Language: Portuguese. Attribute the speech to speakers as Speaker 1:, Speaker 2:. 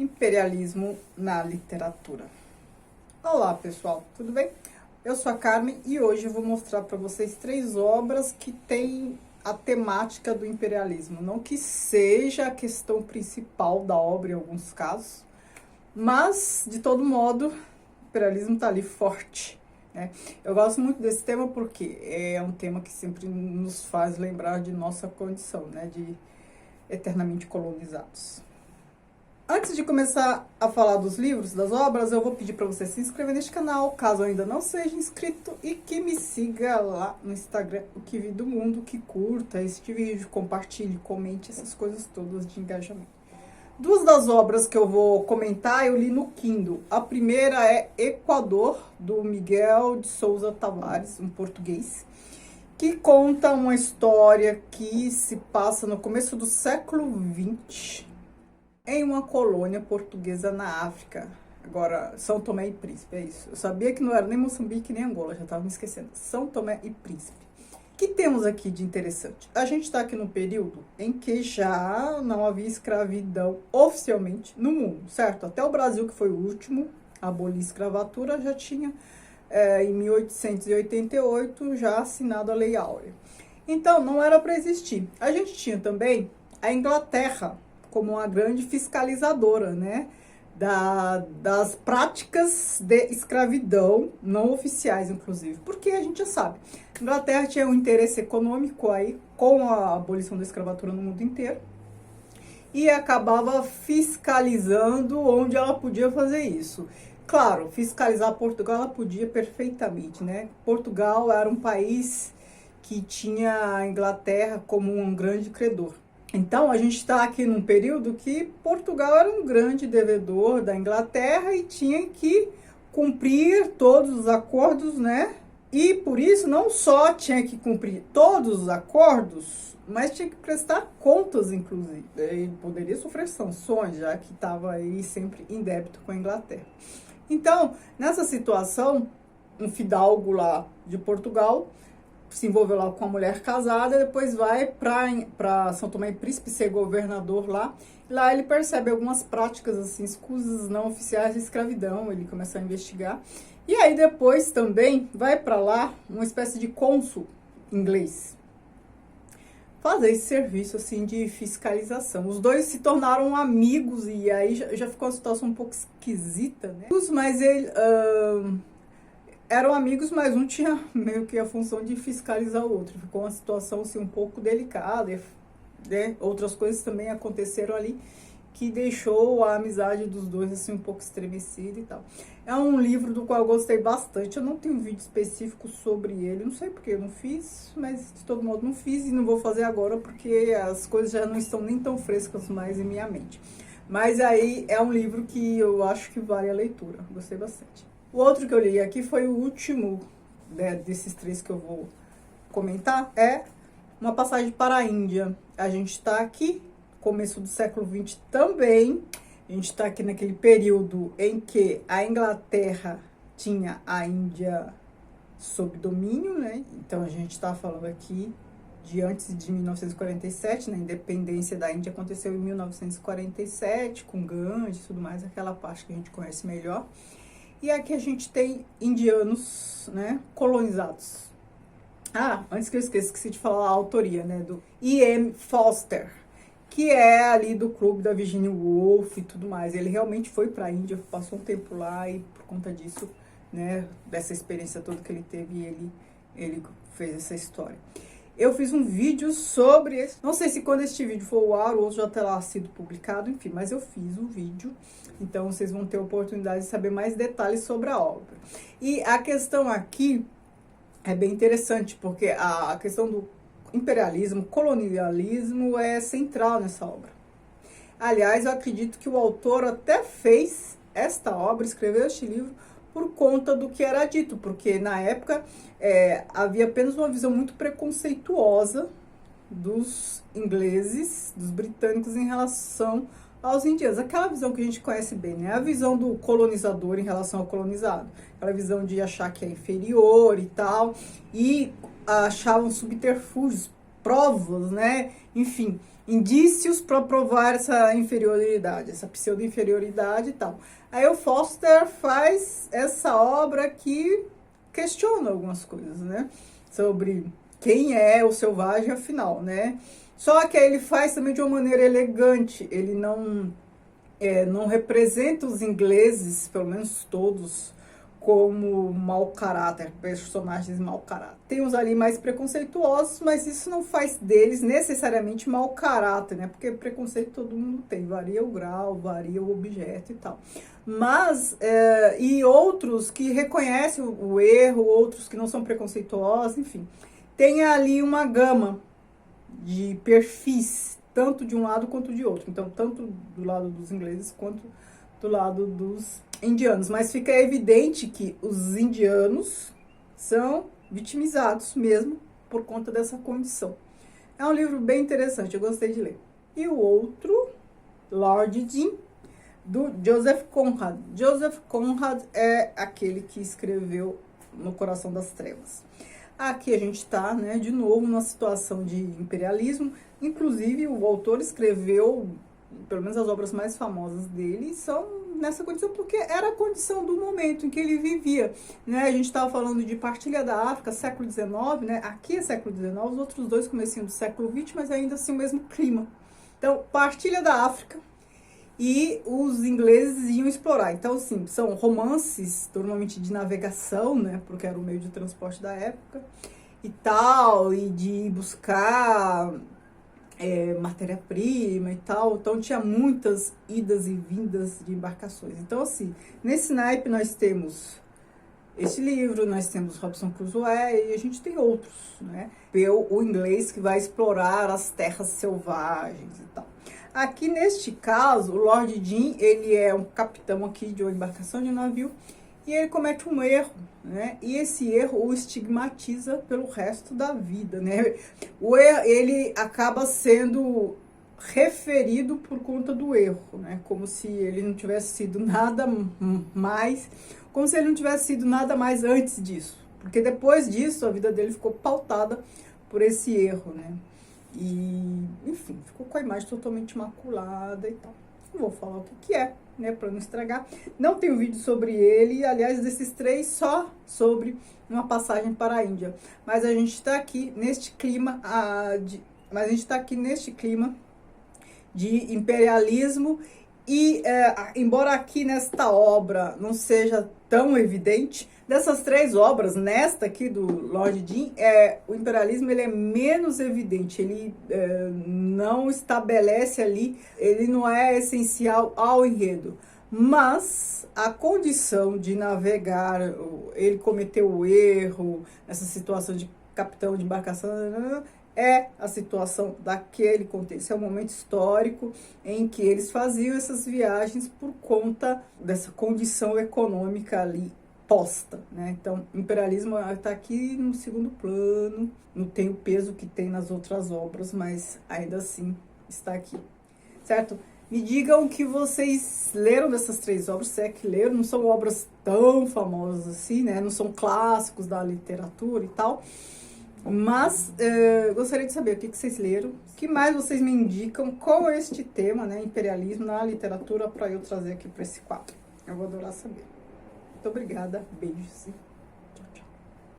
Speaker 1: Imperialismo na literatura. Olá pessoal, tudo bem? Eu sou a Carmen e hoje eu vou mostrar para vocês 3 obras que têm a temática do imperialismo. Não que seja a questão principal da obra em alguns casos, mas de todo modo o imperialismo está ali forte, né? Eu gosto muito desse tema porque é um tema que sempre nos faz lembrar de nossa condição, né? De eternamente colonizados. Antes de começar a falar dos livros, das obras, eu vou pedir para você se inscrever neste canal, caso ainda não seja inscrito, e que me siga lá no Instagram, o Que Vi do Mundo, que curta este vídeo, compartilhe, comente, essas coisas todas de engajamento. 2 das obras que eu vou comentar, eu li no Kindle. A primeira é Equador, do Miguel de Souza Tavares, um português, que conta uma história que se passa no começo do século XX, em uma colônia portuguesa na África. Agora, São Tomé e Príncipe, é isso. Eu sabia que não era nem Moçambique nem Angola, já estava me esquecendo. São Tomé e Príncipe. O que temos aqui de interessante? A gente está aqui num período em que já não havia escravidão oficialmente no mundo, certo? Até o Brasil, que foi o último a abolir a escravatura, já tinha, em 1888, já assinado a Lei Áurea. Então, não era para existir. A gente tinha também a Inglaterra como uma grande fiscalizadora, né, das práticas de escravidão, não oficiais, inclusive, porque a gente já sabe, a Inglaterra tinha um interesse econômico aí com a abolição da escravatura no mundo inteiro e acabava fiscalizando onde ela podia fazer isso. Claro, fiscalizar Portugal ela podia perfeitamente, né? Portugal era um país que tinha a Inglaterra como um grande credor. Então, a gente está aqui num período que Portugal era um grande devedor da Inglaterra e tinha que cumprir todos os acordos, né? E por isso não só tinha que cumprir todos os acordos, mas tinha que prestar contas, inclusive. Ele poderia sofrer sanções, já que estava aí sempre em débito com a Inglaterra. Então, nessa situação, um fidalgo lá de Portugal se envolveu lá com uma mulher casada, depois vai para São Tomé e Príncipe ser governador lá. Lá ele percebe algumas práticas, assim, escusas não oficiais de escravidão, ele começa a investigar. E aí depois também vai para lá uma espécie de cônsul inglês fazer esse serviço, assim, de fiscalização. Os dois se tornaram amigos e aí já ficou uma situação um pouco esquisita, né? Mas ele... eram amigos, mas um tinha meio que a função de fiscalizar o outro. Ficou uma situação assim, um pouco delicada, né? Outras coisas também aconteceram ali que deixou a amizade dos dois assim, um pouco estremecida e tal. É um livro do qual eu gostei bastante. Eu não tenho um vídeo específico sobre ele, não sei porque eu não fiz, mas de todo modo não fiz e não vou fazer agora porque as coisas já não estão nem tão frescas mais em minha mente. Mas aí é um livro que eu acho que vale a leitura, gostei bastante. O outro que eu li aqui foi o último, né, desses 3 que eu vou comentar, é Uma Passagem para a Índia. A gente está aqui, começo do século XX também, a gente está aqui naquele período em que a Inglaterra tinha a Índia sob domínio, né? Então a gente está falando aqui de antes de 1947, né? A independência da Índia aconteceu em 1947, com Gandhi e tudo mais, aquela parte que a gente conhece melhor. E aqui a gente tem indianos, né, colonizados. Ah, antes que eu esqueça de falar a autoria, né, do E.M. Forster, que é ali do clube da Virginia Woolf e tudo mais. Ele realmente foi para a Índia, passou um tempo lá e por conta disso, né, dessa experiência toda que ele teve, ele fez essa história. Eu fiz um vídeo sobre esse, não sei se quando este vídeo for ao ar ou já terá sido publicado, enfim, mas eu fiz um vídeo, então vocês vão ter a oportunidade de saber mais detalhes sobre a obra. E a questão aqui é bem interessante, porque a questão do imperialismo, colonialismo é central nessa obra. Aliás, eu acredito que o autor até fez esta obra, escreveu este livro, por conta do que era dito, porque na época havia apenas uma visão muito preconceituosa dos ingleses, dos britânicos em relação aos indianos. Aquela visão que a gente conhece bem, né? A visão do colonizador em relação ao colonizado. Aquela visão de achar que é inferior e tal, e achavam subterfúgios provas, né? Enfim, indícios para provar essa inferioridade, essa pseudo-inferioridade e tal. Aí o Foster faz essa obra que questiona algumas coisas, né? Sobre quem é o selvagem afinal, né? Só que aí ele faz também de uma maneira elegante, ele não representa os ingleses, pelo menos todos, como mau caráter, personagens mau caráter. Tem uns ali mais preconceituosos, mas isso não faz deles necessariamente mau caráter, né? Porque preconceito todo mundo tem, varia o grau, varia o objeto e tal. Mas, e outros que reconhecem o erro, outros que não são preconceituosos, enfim. Tem ali uma gama de perfis, tanto de um lado quanto de outro. Então, tanto do lado dos ingleses quanto do lado dos indianos. Mas fica evidente que os indianos são vitimizados mesmo por conta dessa condição. É um livro bem interessante, eu gostei de ler. E o outro, Lord Jim, do Joseph Conrad. Joseph Conrad é aquele que escreveu No Coração das Trevas. Aqui a gente está, né, de novo, numa situação de imperialismo. Inclusive, o autor escreveu, pelo menos as obras mais famosas dele, são nessa condição, porque era a condição do momento em que ele vivia. Né? A gente estava falando de partilha da África, século XIX, né? Aqui é século XIX, os outros dois comecinhos do século XX, mas ainda assim o mesmo clima. Então, partilha da África, e os ingleses iam explorar. Então, assim, são romances, normalmente de navegação, né? Porque era o meio de transporte da época e tal, e de buscar matéria-prima e tal. Então, tinha muitas idas e vindas de embarcações. Então, assim, nesse naipe nós temos esse livro, nós temos Robinson Crusoe e a gente tem outros, né? O inglês que vai explorar as terras selvagens e tal. Aqui, neste caso, o Lord Jim, ele é um capitão aqui de uma embarcação de navio e ele comete um erro, né? E esse erro o estigmatiza pelo resto da vida, né? O erro, ele acaba sendo referido por conta do erro, né? Como se ele não tivesse sido nada mais, como se ele não tivesse sido nada mais antes disso. Porque depois disso, a vida dele ficou pautada por esse erro, né? E, enfim, ficou com a imagem totalmente maculada e tal. Não vou falar o que é, né, para não estragar. Não tem um vídeo sobre ele, aliás, desses três, só sobre uma passagem para a Índia. Mas a gente está aqui neste clima, de imperialismo e, embora aqui nesta obra não seja tão evidente, dessas três obras, nesta aqui do Lord Jim, o imperialismo ele é menos evidente, ele não estabelece ali, ele não é essencial ao enredo, mas a condição de navegar, ele cometeu o erro, essa situação de capitão de embarcação, é a situação daquele contexto, é um momento histórico em que eles faziam essas viagens por conta dessa condição econômica ali posta, né? Então, o imperialismo está aqui no segundo plano, não tem o peso que tem nas outras obras, mas ainda assim está aqui, certo? Me digam o que vocês leram dessas três obras, se é que leram, não são obras tão famosas assim, né? Não são clássicos da literatura e tal, mas gostaria de saber o que vocês leram, o que mais vocês me indicam com este tema, né? Imperialismo na literatura, para eu trazer aqui para esse quadro. Eu vou adorar saber. Muito obrigada, beijos.